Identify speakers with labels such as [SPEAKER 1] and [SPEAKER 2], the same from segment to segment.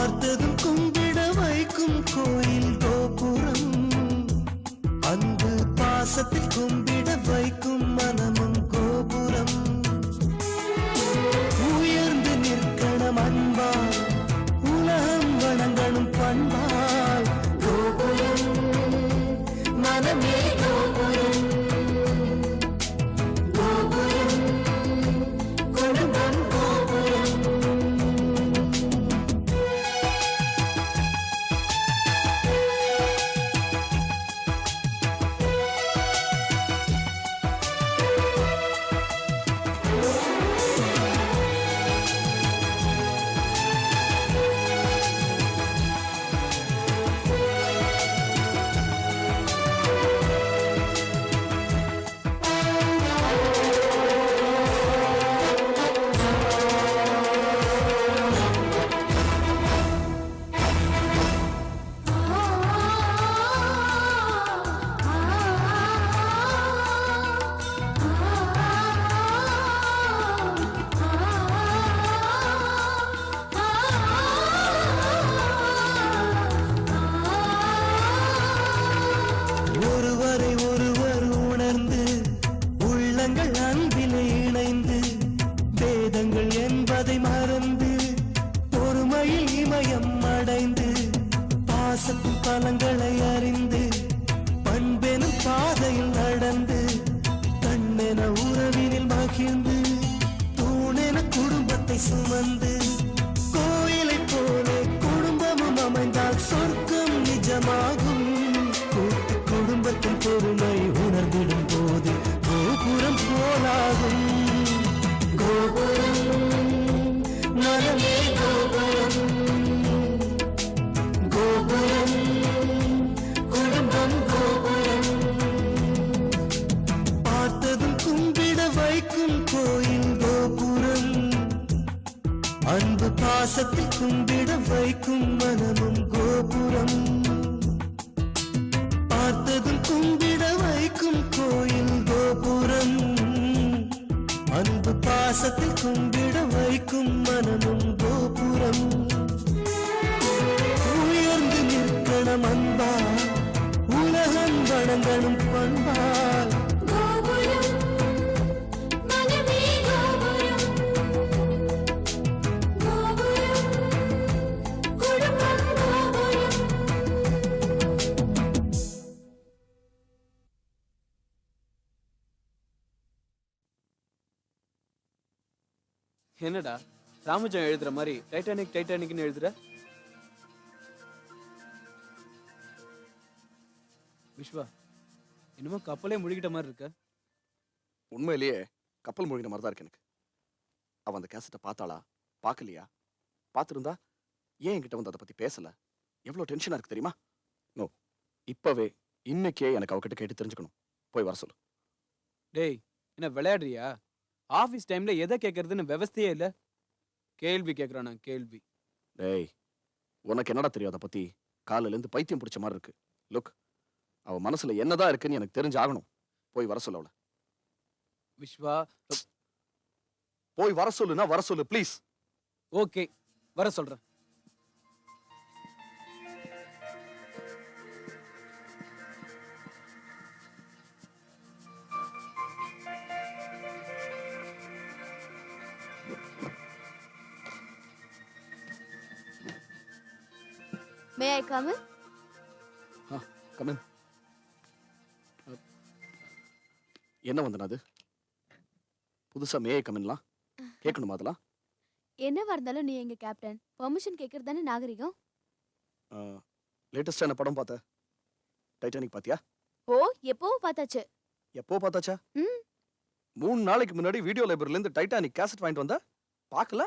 [SPEAKER 1] பார்த்ததும் கும்பிட வைக்கும் கோயில் கோபுரம், அன்பு பாசத்தில் கும்பிட வைக்கும் மனமும் கோபுரம். உயர்ந்து நிற்கணும் அன்பால், உலகம் வணங்கணும் பண்பால். கோபுரம் மனமே கோபுரம், கோபுரம் குடும்பம் கோபுரம். ஒருவரை ஒருவர் உணர்ந்து உள்ளங்கள் அன்பிலே இணைந்து, வேதங்கள் என்பதை மறந்து பொறுமையில் இமயம் அடைந்து, பாசத்தின் பலங்களை அறிந்து பண்பெனும் பாதையில் நடந்து, கண்ணென உறவினில் மகிழ்ந்து தூணென குடும்பத்தை சுமந்து, கோயிலை போலே குடும்பமும் அமைந்தால் சொர்க்கம் நிஜமாகும். கூட்டு குடும்பத்தின் பொறுமை உணர்ந்திடும் போது கோபுரம் போலாகும். கோபுரம் மனமே கோபுரம், கோபுரம் குடும்பம் கோபுரம். பார்த்ததும் கும்பிட வைக்கும் கோயில் கோபுரம், அன்பு பாசத்தில் கும்பிட வைக்கும் மனமும் கோபுரம். பார்த்ததும் கும்பிட வைக்கும் கோயில் கோபுரம், அன்பு பாசத்தில் கும்பிட வைக்கும் மனமும் கோபுரம். உயர்ந்து நிற்கணும் அன்பால், உலகம் வணங்கணும் பண்பால்.
[SPEAKER 2] கோபுரம் மனமே கோபுரம், கோபுரம் குடும்பம் கோபுரம்.
[SPEAKER 3] என்னடா ராமஜெயம் எழுதுற மாதிரி டைட்டானிக் டைட்டானிக்னு எழுதுற? விஸ்வா, என்னமோ கப்பலே முழுகிட்ட மாதிரி இருக்க.
[SPEAKER 4] உண்மையிலேயே கப்பல் மூழ்கின மாதிரி தான் இருக்கு எனக்கு. அவன் அந்த கேசட்டை பார்த்தாளா பார்க்கலையா? பார்த்துருந்தா ஏன் என்கிட்ட வந்து அதை பத்தி பேசல? எவ்வளவு டென்ஷனா இருக்கு தெரியுமா? நோ, இப்பவே இன்னைக்கே எனக்கு அவகிட்ட கேட்டு தெரிஞ்சுக்கணும். போய் வர சொல்லு.
[SPEAKER 3] டேய், என்ன விளையாடுறியா? ஆபீஸ் டைம்ல எதை கேட்கறதுன்னு விவஸ்தையே இல்ல. கேள்வி கேட்கறானா கேள்வி.
[SPEAKER 4] டேய், உனக்கு என்னடா தெரியும் அதை பத்தி? காலையில இருந்து பைத்தியம் பிடிச்ச மாதிரி இருக்கு. லுக், அவ மனசுல என்னதான் இருக்குன்னு எனக்கு தெரிஞ்சாகணும். போய் வர சொல்ல அவளை.
[SPEAKER 3] விஸ்வா,
[SPEAKER 4] போய் வர சொல்லுனா வர சொல்லு ப்ளீஸ்.
[SPEAKER 3] ஓகே, வர சொல்றேன்.
[SPEAKER 2] May I come in?
[SPEAKER 4] Come in. என்ன வந்தனா அது? புதுசா மே ஐ கம் இன்லாம் கேட்கணுமா அதெல்லாம்?
[SPEAKER 2] என்னவா இருந்தாலும் நீ எங்க கேப்டன், பெர்மிஷன் கேக்குறது தானே நாகரிகம்.
[SPEAKER 4] லேட்டஸ்டா என்ன படம் பார்த்த? டைட்டானிக் பாத்தியா?
[SPEAKER 2] ஓ, எப்பவும் பார்த்தாச்சு.
[SPEAKER 4] எப்போ பார்த்தாச்சா? 3 நாளைக்கு முன்னாடி வீடியோ லைப்ரரியில இருந்து டைட்டானிக் கேசட் வாங்கிட்டு வந்த. பார்க்கல?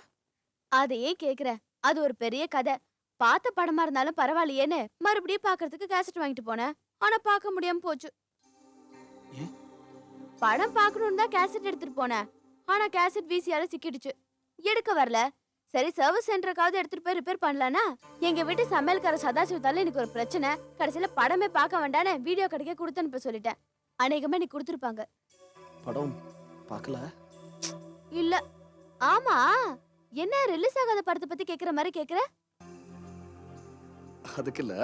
[SPEAKER 2] அதையே கேக்குற, அது ஒரு பெரிய கதை. பார்த்த படமா இருந்தாலும் பரவாயில்லையேன்னு மறுபடியும் பார்க்கிறதுக்கு கேசட் வாங்கிட்டு போனேன். ஆனா பார்க்க முடியாம போச்சு. படம் பார்க்கணும்னு தான் கேசட் எடுத்துட்டு போனேன். ஆனா கேசட் விசிஆர்ல சிக்கிடுச்சு. எடுக்க வரல. சரி, சர்வீஸ் சென்டருக்காவது எடுத்துட்டு போய் ரிப்பேர் பண்ணலானா? எங்க வீட்டு சமையல்கார சதாசிவத்தால எனக்கு ஒரு பிரச்சனை. கடைசியில படமே பார்க்க வேண்டானே வீடியோ கடைக்கே கொடுத்து அனுப்ப சொல்லிட்டேன். அநேகமா நீ கொடுத்துருப்பாங்க.
[SPEAKER 4] படம் பார்க்கல?
[SPEAKER 2] இல்ல. ஆமா, என்ன ரிலீஸ் ஆகாத படத்தை பத்தி கேக்குற மாதிரி கேக்குற?
[SPEAKER 4] அதுக்கு இல்ல,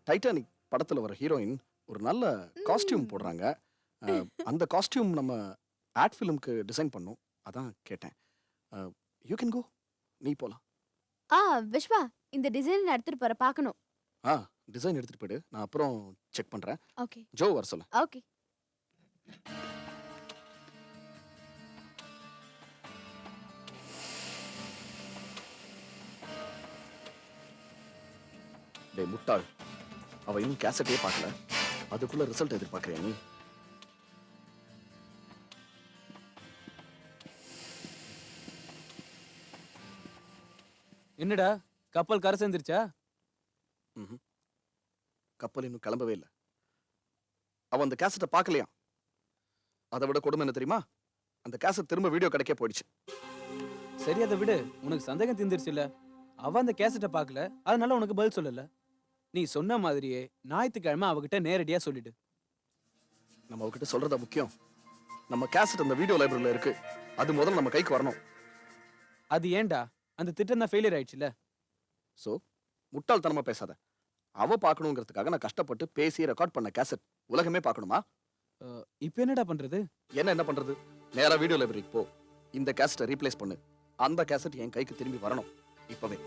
[SPEAKER 4] டைட்டானிக் படத்துல வர ஹீரோயின் ஒரு நல்ல காஸ்டியூம் போடுறாங்க. அந்த காஸ்டியூம் நம்ம ஆட் ஃபிலிம்க்கு டிசைன் பண்ணோம். அதான் கேட்டேன். You can go. நீ போலாம்.
[SPEAKER 2] ஆ விஸ்வா, இந்த டிசைன் நான் எடுத்துட்டு போற பார்க்கணும்.
[SPEAKER 4] டிசைன் எடுத்துட்டு போயிடு. நான் அப்புறம் செக் பண்றேன்.
[SPEAKER 2] ஓகே
[SPEAKER 4] ஜோ வர சொல்லு.
[SPEAKER 2] ஓகே.
[SPEAKER 4] டேய் முட்டாள், அவ இன்னும் கேசட்டே பார்க்கல, அதுக்குள்ள ரிசல்ட் எதிர்பார்க்கறியா நீ?
[SPEAKER 3] என்னடா கப்பல் கரை சேர்ந்துருச்சா?
[SPEAKER 4] கப்பல் இன்னும் கிளம்பவே இல்லை. அவ அந்த கேசட்டை பார்க்கலையா? அதை விட கொடுமை என்ன தெரியுமா? அந்த கேசட் திரும்ப வீடியோ கிடைக்க போயிடுச்சு.
[SPEAKER 3] சரி அதை விடு, உனக்கு சந்தேகம் தீர்ந்துருச்சு இல்ல. அவ அந்த கேசட்டை பார்க்கல, அதனால உனக்கு பதில் சொல்லல. நீ சொன்ன மாதிரியே ஞாயிற்றுக்கிழமை அவகிட்ட நேரடியா சொல்லிடு.
[SPEAKER 4] நம்ம அவகிட்ட சொல்றதா முக்கியம்? நம்ம கேசட் அந்த வீடியோ லைப்ரரியில இருக்கு, அது முதல்ல நம்ம கைக்கு வரணும்.
[SPEAKER 3] அது ஏன்டா? அந்த திட்டம் தான் ஃபெயிலியர் ஆயிடுச்சுல.
[SPEAKER 4] சோ முட்டாள்தனமா பேசாத. அவ பார்க்கணுங்கிறதுக்காக நான் கஷ்டப்பட்டு பேசி ரெக்கார்ட் பண்ண கேசட் உலகமே பார்க்கணுமா?
[SPEAKER 3] இப்போ என்னடா பண்றது?
[SPEAKER 4] என்ன பண்றது? நேரா வீடியோ லைப்ரரிக்கு போ, இந்த கேசட்டை ரீப்ளேஸ் பண்ணு. அந்த கேசட் என் கைக்கு திரும்பி வரணும் இப்பவே.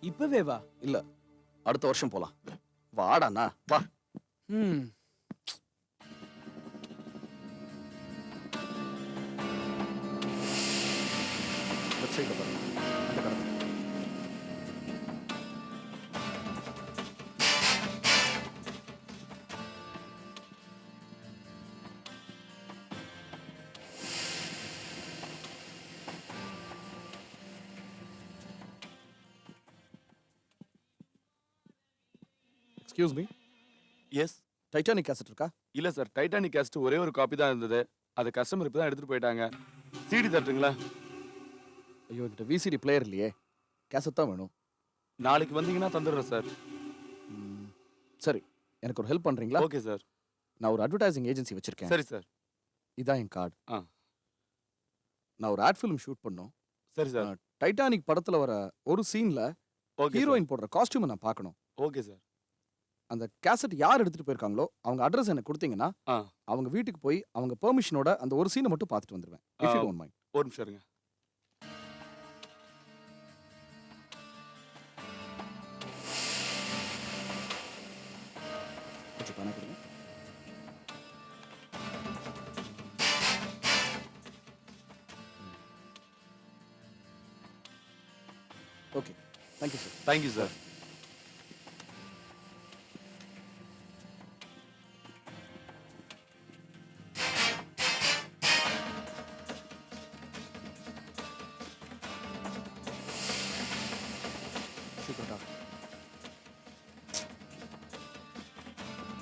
[SPEAKER 3] இப்பவே வா.
[SPEAKER 4] இல்ல, அடுத்த வருஷம் போலாம். வாடாண்ணா வா.
[SPEAKER 3] ம்
[SPEAKER 4] வெப்சைட்ல பாருங்க, அந்த கடை. Excuse me,
[SPEAKER 5] yes.
[SPEAKER 4] Titanic cassette இருக்கா?
[SPEAKER 5] இல்ல சார், டைட்டானிக் கேஸ்ட் ஒரே ஒரு காப்பி தான் இருந்தது. அது கஸ்டமர் இப்போ தான் எடுத்துட்டு போயிட்டாங்க. சிடி தட்டுங்களா?
[SPEAKER 4] ஐயோ, என்கிட்ட விசிடி பிளேயர் இல்லையே, கேசட் தான் வேணும்.
[SPEAKER 5] நாளைக்கு வந்தீங்கன்னா தந்துடுறேன் சார்.
[SPEAKER 4] சரி, எனக்கு ஒரு ஹெல்ப் பண்றீங்களா?
[SPEAKER 5] Okay sir.
[SPEAKER 4] நான் ஒரு அட்வர்டைசிங் ஏஜென்சி வச்சிருக்கேன்.
[SPEAKER 5] சரி சார்.
[SPEAKER 4] இதான் என் கார்டு. நான் ஒரு ஆட் ஃபிலிம் ஷூட் பண்ணோம்.
[SPEAKER 5] சரி சார்.
[SPEAKER 4] டைட்டானிக் படத்துல வர ஒரு சீன்ல
[SPEAKER 5] ஓகே
[SPEAKER 4] ஹீரோயின் போடுற காஸ்டியூமை நான் பார்க்கணும்.
[SPEAKER 5] Okay sir.
[SPEAKER 4] அந்த கேசட் யார் எடுத்துட்டு போயிருக்காங்களோ அவங்க அட்ரஸ் எனக்கு கொடுத்தீங்கன்னா அவங்க வீட்டுக்கு போய் அவங்க பெர்மிஷனோட அந்த ஒரு சீனை மட்டும் பார்த்துட்டு வந்துருவேன். If you don't mind.
[SPEAKER 5] ஒரு நிமிஷம் இருங்க.
[SPEAKER 4] கொஞ்சம் பணம் கொடுங்க. Okay, thank you sir.
[SPEAKER 5] Thank you sir.
[SPEAKER 4] சீக்கிரம்டா,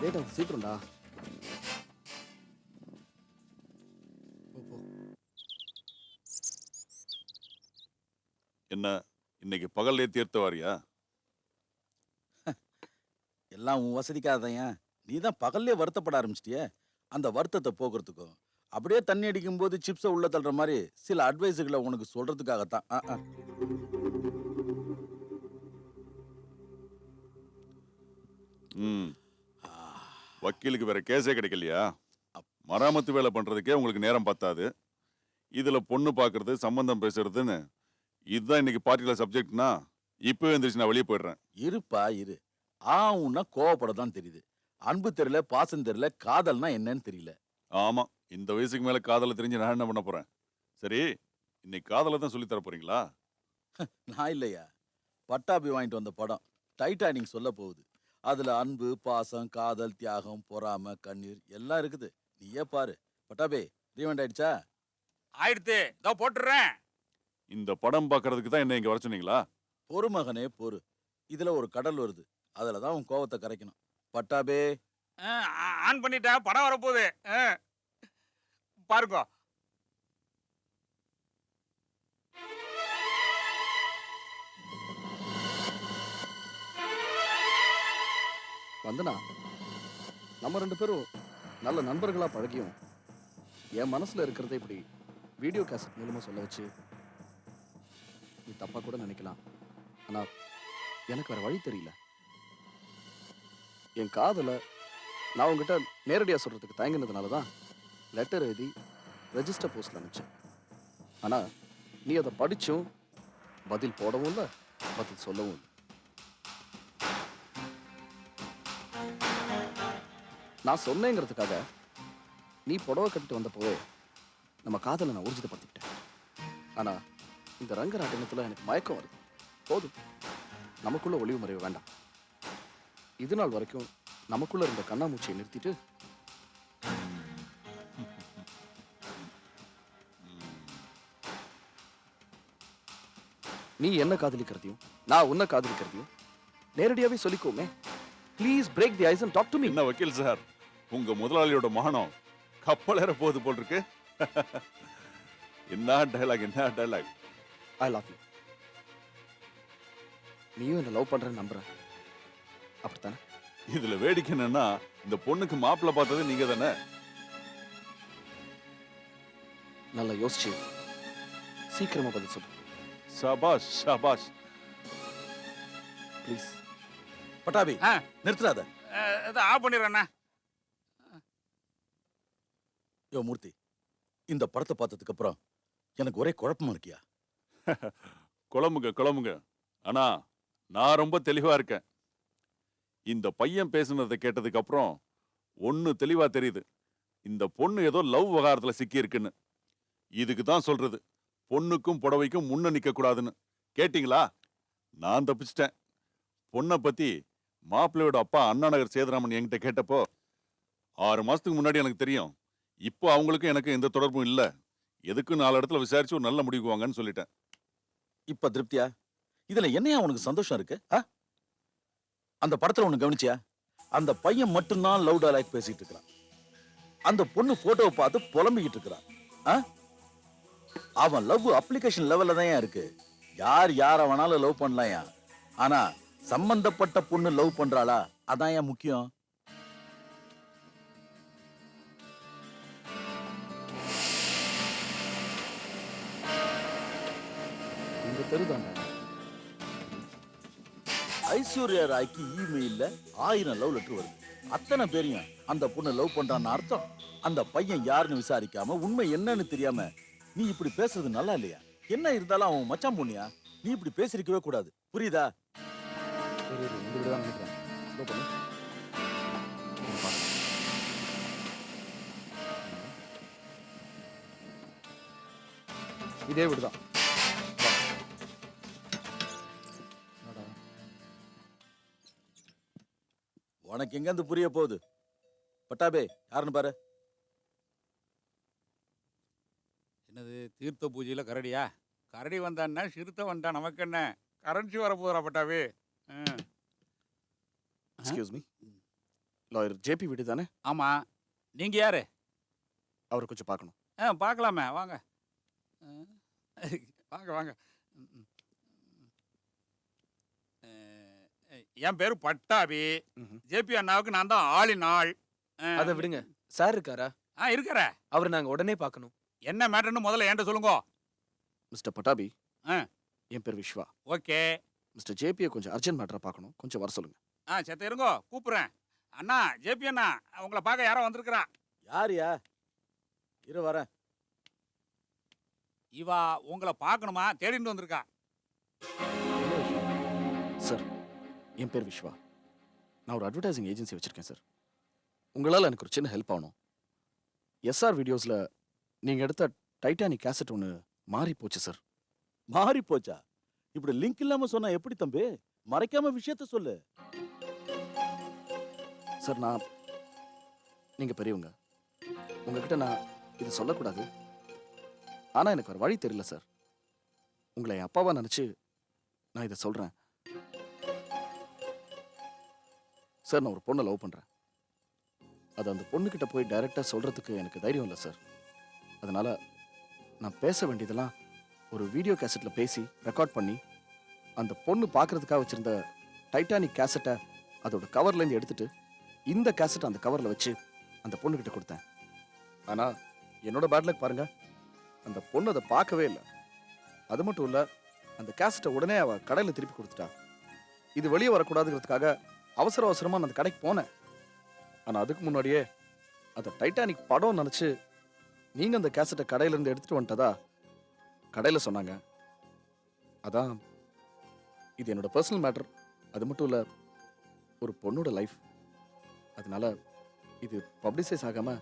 [SPEAKER 4] லேட் ஆகுது, சீக்கிரம்டா.
[SPEAKER 6] என்ன இன்னைக்கு பகல்லே தீர்த்த வாரியா?
[SPEAKER 7] எல்லாம் உன் வசதிக்காதயா. நீ தான் பகல்லே வருத்தப்பட ஆரம்பிச்சிட்டியே. அந்த வருத்தத்தை போக்குறதுக்கும் அப்படியே தண்ணி அடிக்கும் போது சிப்ஸை உள்ள தள்ளுற மாதிரி சில அட்வைஸுகளை உனக்கு சொல்றதுக்காகத்தான்.
[SPEAKER 6] வக்கீலுக்கு வேற கேஸே கிடைக்கலையா? மராமத்து வேலை பண்றதுக்கே உங்களுக்கு நேரம் பத்தாது. இதுல பொண்ணு பாக்குறது, சம்பந்தம் பேசுறதுன்னு இதுதான் இன்னைக்கு பார்ட்டிகுலர் சப்ஜெக்ட்னா இப்பவே எந்திரிச்சு நான் வெளியே போயிடுறேன்.
[SPEAKER 7] இருப்பா இரு. உன்னா கோவப்பட தான் தெரியுது. அன்பு தெரியல, பாசம் தெரியல, காதல்னா என்னன்னு தெரியல.
[SPEAKER 6] ஆமா, இந்த வயசுக்கு மேல காதலை தெரிஞ்சு நான் என்ன பண்ண போறேன்? சரி, இன்னைக்கு காதலை தான் சொல்லி தர போறீங்களா?
[SPEAKER 7] நான் இல்லையா, பட்டாபி வாங்கிட்டு வந்த படம் டைட்டானிக் சொல்ல போகுது. அதுல அன்பு, பாசம், காதல், தியாகம், பொறாமை, கண்ணீர் எல்லாம் இருக்குது. நீயே பாரு. பட்டாபி ரீவெண்ட் ஆயிடுச்சா?
[SPEAKER 8] ஆயிடுத்து, இதோ போட்டுறேன்.
[SPEAKER 6] இந்த படம் பாக்குறதுக்கு தான் என்ன இங்க வர சொன்னீங்களா?
[SPEAKER 7] பொறு மகனே பொறு. இதுல ஒரு கடல் வருது, அதுலதான் உன் கோவத்தை கரைக்கணும். பட்டாபே
[SPEAKER 8] ஆன் பண்ணிட்டா, படம் வரப்போகுது. பாருங்க.
[SPEAKER 4] வந்தனா, நம்ம ரெண்டு பேரும் நல்ல நண்பர்களா பழகியும் என் மனசுல இருக்கிறத இப்படி வீடியோ கேசட் மூலமா சொல்ல வச்சு நீ தப்பா கூட நினைக்கலாம். ஆனா எனக்கு வேற வழி தெரியல. என் காதல நான் உங்ககிட்ட நேரடியா சொல்றதுக்கு தயங்கினதுனால தான் லெட்டர் எழுதி ரெஜிஸ்டர் போஸ்ட்ல அனுப்பிச்சேன். ஆனா நீ அதை படிச்சும் பதில் போடவும் இல்லை, பதில் சொல்லவும் இல்லை. நான் சொன்னேங்கிறதுக்காக நீ புடவை கட்டிட்டு வந்தப்போவே நம்ம காதலை நான் ஊர்ஜிதப்படுத்திக்கிட்டேன். ஆனா இந்த ரங்கராட்டினத்துல எனக்கு மயக்கம் வருது. போதும், நமக்குள்ள ஒளிவு மறைவு வேண்டாம். இது நாள் வரைக்கும் நமக்குள்ள இருந்த கண்ணாமூச்சியை நிறுத்திட்டு நீ என்ன காதலிக்கிறதையும் நான் உன்னை காதலிக்கிறதையும் நேரடியாவே சொல்லிக்கோமே. Please break the ice and talk to me.
[SPEAKER 6] என்ன வக்கீல் சார், உங்க முதலாளியோட மானம் கப்பல் ஏற போகுது போல் இருக்கு. என்ன டயலாக், என்ன டயலாக்.
[SPEAKER 4] I love you. நீயும் என்ன லவ் பண்றேன்னு நம்புற, அப்படித்தானே?
[SPEAKER 6] இதுல வேடிக்கை என்னன்னா, இந்த பொண்ணுக்கு மாப்பிள்ளை பார்த்தது நீங்க தானே.
[SPEAKER 4] நல்லா யோசிச்சு சீக்கிரமா பதில் சொல்லு.
[SPEAKER 6] சபாஷ் சபாஷ்.
[SPEAKER 4] ப்ளீஸ்.
[SPEAKER 7] பட்டாபி
[SPEAKER 8] ஆ.
[SPEAKER 7] நிறுத்துறாத.
[SPEAKER 8] இதை ஆஃப் பண்ணிடுறேண்ணா.
[SPEAKER 7] யோ மூர்த்தி, இந்த படத்தை பார்த்ததுக்கு அப்புறம் எனக்கு ஒரே குழப்பமா இருக்கியா?
[SPEAKER 6] குழம்புங்க குழம்புங்க. ஆனா நான் ரொம்ப தெளிவா இருக்கேன். இந்த பையன் பேசுனதை கேட்டதுக்கு அப்புறம் ஒண்ணு தெளிவா தெரியுது. இந்த பொண்ணு ஏதோ லவ் விவகாரத்துல சிக்கி இருக்குன்னு. இதுக்கு தான் சொல்றது, பொண்ணுக்கும் புடவைக்கும் முன்ன நிக்க கூடாதுன்னு. கேட்டீங்களா? நான் தப்பிச்சிட்டேன். பொண்ணை பத்தி மாப்பிள்ளையோட அப்பா அண்ணா நகர் சேதுராமன் என்கிட்ட கேட்டப்போ 6 மாசத்துக்கு முன்னாடி எனக்கு தெரியும். இப்போ அவங்களுக்கும் எனக்கு எந்த தொடர்பும் இல்ல. எதுக்கும் 4 இடத்துல விசாரிச்சு ஒரு நல்ல முடிவுக்கு வாங்கன்னு சொல்லிட்டேன்.
[SPEAKER 7] இப்ப திருப்தியா? இதுல என்னையா உனக்கு சந்தோஷம் இருக்கு? அந்த படத்துல ஒண்ணு கவனிச்சியா? அந்த பையன் மட்டும்தான் லவ் டயலாக் பேசிட்டு இருக்கிறான். அந்த பொண்ணு போட்டோவை பார்த்து புலம்பிக்கிட்டு இருக்கிறான். அவன் லவ் அப்ளிகேஷன் லெவல்ல தான் இருக்கு. யார் யார வேணாலும் லவ் பண்ணலாம். ஆனா சம்பந்தப்பட்ட பொண்ணு லவ் பண்றாளா, அதான் ஏன் முக்கியம்.
[SPEAKER 4] இந்த தெருதாங்க
[SPEAKER 7] ஐஸ்வர்யா ராய்க்கு இமெயில்ல 1000 லவ் லெட்டர் வருது. அத்தனை பேரையும் அந்த பொண்ணு லவ் பண்றான்னு அர்த்தம். அந்த பையன் யாருன்னு விசாரிக்காம உண்மை என்னன்னு தெரியாம நீ இப்படி பேசுறது நல்லா இல்லையா? என்ன இருந்தாலும் அவன் மச்சான் பொண்ணியா, நீ இப்படி பேசிருக்கவே கூடாது. புரியுதா?
[SPEAKER 4] இந்த வீடு தான் நினைக்கிறேன். ஸ்லோ பண்ணு. இதே வீடுதான்.
[SPEAKER 7] உனக்கு எங்க இருந்து புரிய போகுது? பட்டாபே யாருன்னு பாரு.
[SPEAKER 8] என்னது தீர்த்த பூஜையில கரடியா? கரடி வந்தான்னா சிறுத்தை வந்தா நமக்கு என்ன? கரன்சி வர போதுரா பட்டாவே.
[SPEAKER 4] எக்ஸ்கியூஸ் மீ, லாயர் ஜேபி வீடு தானே?
[SPEAKER 8] ஆமா, நீங்க யாரு?
[SPEAKER 4] அவரை கொஞ்சம் பார்க்கணும்.
[SPEAKER 8] பார்க்கலாமே, வாங்க. வாங்க வாங்க. என் பேரு பட்டாபி. ஜேபி அண்ணாவுக்கு நான் தான் ஆளின் ஆள்.
[SPEAKER 3] அதை விடுங்க. சார் இருக்காரா?
[SPEAKER 8] இருக்கிற.
[SPEAKER 3] அவர் நாங்க உடனே பார்க்கணும்.
[SPEAKER 8] என்ன மேட்டர்னு முதல்ல என்கிட்ட சொல்லுங்க.
[SPEAKER 4] மிஸ்டர் பட்டாபி,
[SPEAKER 8] ஆ.
[SPEAKER 4] என் பேர் விஸ்வா.
[SPEAKER 8] ஓகே.
[SPEAKER 4] மிஸ்டர் ஜேபியை கொஞ்சம் அர்ஜென்ட் மேட்டரா பார்க்கணும். கொஞ்சம் வர சொல்லுங்க.
[SPEAKER 8] செத்த இருங்கோ, கூப்பிடுறேன். அண்ணா, ஜேபி அண்ணா, உங்களை பார்க்க யாரோ வந்திருக்கிறா.
[SPEAKER 7] யாரியா? இரு வரேன்.
[SPEAKER 8] இவா உங்களை பார்க்கணுமா, தேடிட்டு வந்திருக்கா.
[SPEAKER 4] சார், என் பேர் விஸ்வா. நான் ஒரு அட்வர்டைசிங் ஏஜென்சி வச்சிருக்கேன் சார். உங்களால் எனக்கு ஒரு சின்ன ஹெல்ப் ஆகணும். எஸ்ஆர் வீடியோஸில் நீங்கள் எடுத்த டைட்டானிக் கேசட் ஒன்று மாறி போச்சு சார்.
[SPEAKER 7] மாறி போச்சா? இப்படி லிங்க் இல்லாம சொன்னா எப்படி தம்பி? மறைக்காம விஷயத்த சொல்லு.
[SPEAKER 4] சார், நீங்கள் பெரியவங்க, உங்ககிட்ட நான் இது சொல்லக்கூடாது. ஆனால் எனக்கு ஒரு வழி தெரியல சார். உங்களை என் அப்பாவா நினச்சி நான் இதை சொல்கிறேன். சார், நான் ஒரு பொண்ணை லவ் பண்ணுறேன். அது அந்த பொண்ணுக்கிட்ட போய் டைரெக்டாக சொல்கிறதுக்கு எனக்கு தைரியம் இல்லை சார். அதனால் நான் பேச வேண்டியதெல்லாம் ஒரு வீடியோ கேசட்டில் பேசி ரெக்கார்ட் பண்ணி அந்த பொண்ணு பார்க்குறதுக்காக வச்சுருந்த டைட்டானிக் கேசட்டை அதோட கவர்லேருந்து எடுத்துட்டு இந்த கேசட்டை அந்த கவரில் வச்சு அந்த பொண்ணுக்கிட்ட கொடுத்தேன். ஆனால் என்னோட பேட் லக் பாருங்க, அந்த பொண்ணு அதை பார்க்கவே இல்லை. அது மட்டும் இல்லை, அந்த கேசட்டை உடனே அவள் கடையில் திருப்பி கொடுத்துட்டா. இது வெளியே வரக்கூடாதுங்கிறதுக்காக அவசர அவசரமா நான் அந்த கடைக்கு போனேன். ஆனா அதுக்கு முன்னாடியே அந்த டைட்டானிக் படம் நினைச்சு நீங்க அந்த கேசட்டை கடையில இருந்து எடுத்துட்டு வந்துட்டதா கடையில சொன்னாங்க. அதான் இது என்னோட பர்சனல் மேட்டர். அது மட்டும் இல்ல, ஒரு பொண்ணோட லைஃப். அதனால இது பப்ளிசைஸ் ஆகாம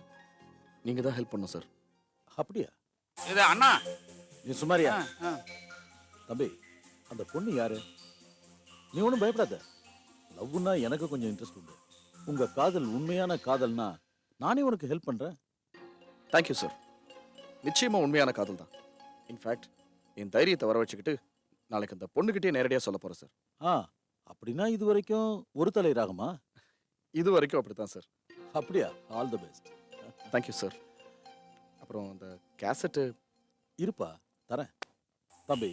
[SPEAKER 4] நீங்க தான் ஹெல்ப் பண்ணும் சார்.
[SPEAKER 7] அப்படியா?
[SPEAKER 8] இது அண்ணா.
[SPEAKER 7] நீ சுமாரியா?
[SPEAKER 8] ஆ.
[SPEAKER 7] தம்பி, அந்த பொண்ணு யாரு? நீ ஒன்றும் பயப்படாத. லவ்னா எனக்கு கொஞ்சம் இன்ட்ரெஸ்ட் உண்டு. உங்க காதல் உண்மையான காதல்னா நானே உனக்கு ஹெல்ப் பண்றேன்.
[SPEAKER 4] Thank you sir. நிச்சயமா உண்மையான காதல் தான். இன்ஃபேக்ட் என் தைரியத்தை வர வச்சுக்கிட்டு நாளைக்கு அந்த பொண்ணுகிட்டே நேரடியாக சொல்ல போறேன் சார்.
[SPEAKER 7] ஆ, அப்படின்னா இது வரைக்கும் ஒரு தலை ராகமா?
[SPEAKER 4] இது வரைக்கும் அப்படித்தான் சார்.
[SPEAKER 7] அப்படியா? All the best.
[SPEAKER 4] Thank you sir. அப்புறம் அந்த கேசட்டு
[SPEAKER 7] இருப்பா, தரேன். தம்பி,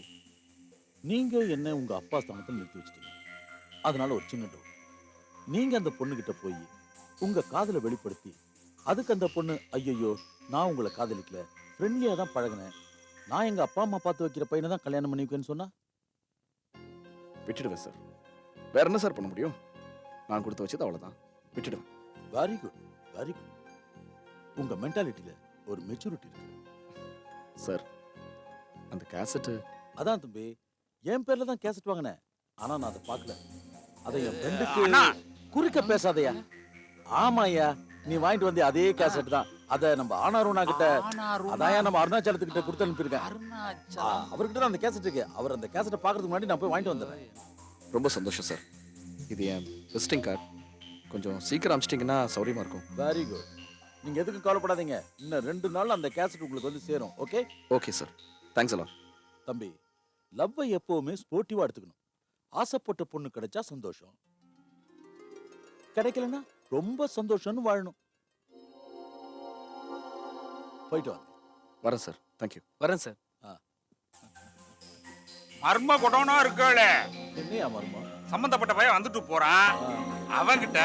[SPEAKER 7] நீங்க என்ன உங்க அப்பா ஸ்தானத்தில் நிறுத்தி வச்சிட்டீங்க. அதனால ஒரு சின்ன டவுட். நீங்க அந்த பொண்ணுகிட்ட போய் உங்க காதலை வெளிப்படுத்தி அதுக்கு அந்த பொண்ணு ஐயோ நான் உங்களை காதலிக்கல, ஃப்ரெண்ட்லியா தான் பழகினேன், நான் எங்க அப்பா அம்மா பார்த்து வைக்கிற பையனை தான் கல்யாணம் பண்ணிக்குவேன்னு சொன்னா
[SPEAKER 4] விட்டுடுவேன் சார். வேற என்ன சார் பண்ண முடியும்? நான் கொடுத்து வச்சது அவ்வளவுதான், விட்டுடுவேன்.
[SPEAKER 7] Very good, very good. உங்க மென்டாலிட்டியில ஒரு மெச்சூரிட்டி இருக்கு
[SPEAKER 4] சார். அந்த கேசட்டு
[SPEAKER 7] அதான் தம்பி, என் பேர்ல தான் கேசட் வாங்கினேன். ஆனா நான் அதை பார்க்கல. அதை என் ஃப்ரெண்டுக்கு
[SPEAKER 8] அண்ணா.
[SPEAKER 7] குறுக்க பேசாதயா. ஆமாய்யா, நீ வாங்கிட்டு வந்தே அதே கேசட் தான். அதை நம்ம ஆனாருனா கிட்ட, அதான் நம்ம அருணாச்சலத்துக்கிட்ட கொடுத்து அனுப்பியிருக்கேன். அவர்கிட்ட தான் அந்த கேசட் இருக்கு. அவர் அந்த கேசட்டை பார்க்கறதுக்கு முன்னாடி நான் போய் வாங்கிட்டு வந்துடுறேன்.
[SPEAKER 4] ரொம்ப சந்தோஷம் சார். இது என் விசிட்டிங் கார்டு. கொஞ்சம் சீக்கிரம் அனுப்பிச்சிட்டிங்கன்னா சௌரியமா இருக்கும்.
[SPEAKER 7] Very good. நீங்க எதுக்கும் கவலைப்படாதீங்க. இன்னும் 2 நாள் அந்த கேசட் உங்களுக்கு வந்து சேரும். ஓகே?
[SPEAKER 4] Okay sir. தேங்க்ஸ் எல்லாம்.
[SPEAKER 7] தம்பி, லவ்வை எப்பவுமே ஸ்போர்ட்டிவா எடுத்துக்கணும். ஆசைப்பட்ட பொண்ணு கிடைச்சா சந்தோஷம், கிடைக்கலன்னா ரொம்ப சந்தோஷம்னு வாழணும். போயிட்டு வாங்க.
[SPEAKER 4] வரேன் சார். தேங்க்யூ.
[SPEAKER 3] வரேன் சார்.
[SPEAKER 8] மர்ம குடோனா இருக்கே,
[SPEAKER 7] என்னையா மர்மம்?
[SPEAKER 8] சம்பந்தப்பட்ட பையன் வந்துட்டு போறான். அவங்கிட்ட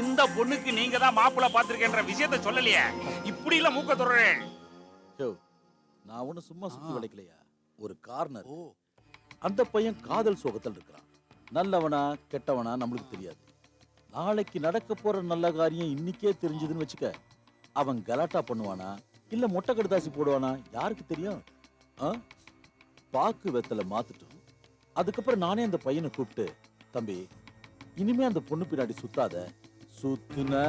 [SPEAKER 8] இந்த பொண்ணுக்கு நீங்க தான் மாப்பிள்ளை பார்த்திருக்கேன்ற விஷயத்த சொல்லலையே, இப்படி இல்ல மூக்க தொடரேன்.
[SPEAKER 7] யோ, நான் ஒண்ணு சும்மா சுத்தி வளைக்கலையா. ஒரு கார்னர். அந்த பையன் காதல் சோகத்தில் இருக்கிறான். நல்லவனா கெட்டவனா நம்மளுக்கு தெரியாது. நாளைக்கு நடக்க போற நல்ல காரியம் இன்னைக்கே தெரிஞ்சதுன்னு வச்சுக்க, அவன் கலாட்டா பண்ணுவானா இல்ல மொட்டை கடுதாசி போடுவானா யாருக்கு தெரியும்? பாக்கு வெத்தலை மாத்துட்டோம். அதுக்கப்புறம் நானே அந்த பையனை கூப்பிட்டு, தம்பி இனிமே அந்த பொண்ணு பின்னாடி சுத்தாத, சுத்துன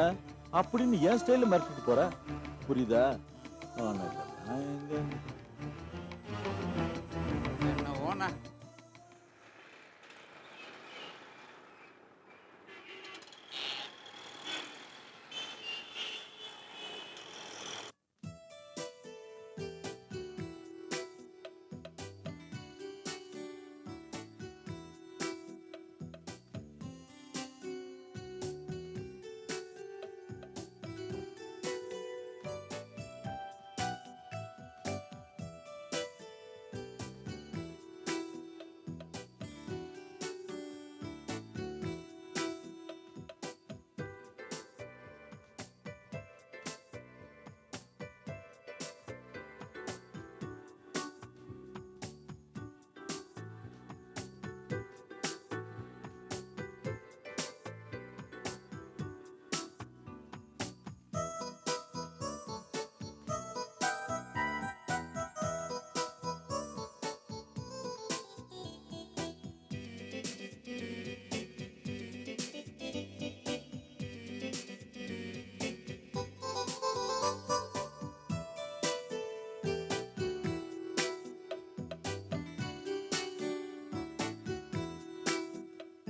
[SPEAKER 7] அப்படின்னு என் ஸ்டைல மிரட்டிட்டு போற, புரியுதா?
[SPEAKER 8] என்ன ஓனா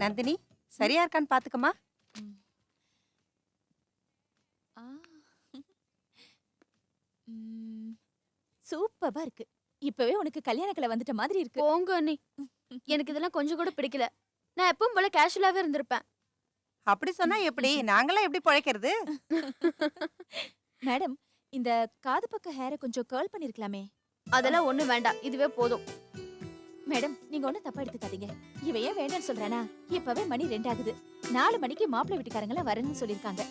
[SPEAKER 9] நந்தினி, சரியா இருக்கான்னு பாத்துக்கமா.
[SPEAKER 2] சூப்பரா இருக்கு. இப்பவே உனக்கு கல்யாண கலை வந்துட்ட மாதிரி இருக்கு. போங்க அண்ணி, எனக்கு இதெல்லாம் கொஞ்சம் கூட பிடிக்கல. நான் எப்பவும் போல கேஷுவலாவே இருந்திருப்பேன்.
[SPEAKER 9] அப்படி சொன்னா எப்படி? நாங்களாம் எப்படி பிழைக்கிறது?
[SPEAKER 2] மேடம், இந்த காது பக்க ஹேரை கொஞ்சம் கர்ல் பண்ணிருக்கலாமே. அதெல்லாம் ஒண்ணு வேண்டாம், இதுவே போதும். மேடம், நீங்க ஒண்ணு தப்பா எடுத்துக்காதீங்க. இவ ஏன் வேண்டாம்னு சொல்றானா? இப்பவே மணி 2 ஆகுது. 4 மணிக்கு மாப்பிள்ளை வீட்டுக்காரங்கள வரேன்னு சொல்லிருக்காங்க.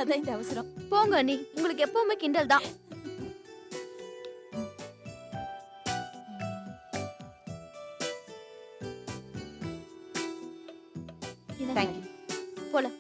[SPEAKER 2] அதான் இந்த அவசரம். போங்க அண்ணி, உங்களுக்கு எப்பவுமே கிண்டல் தான். இல்ல
[SPEAKER 9] தேங்க்யூ.
[SPEAKER 2] போலாம்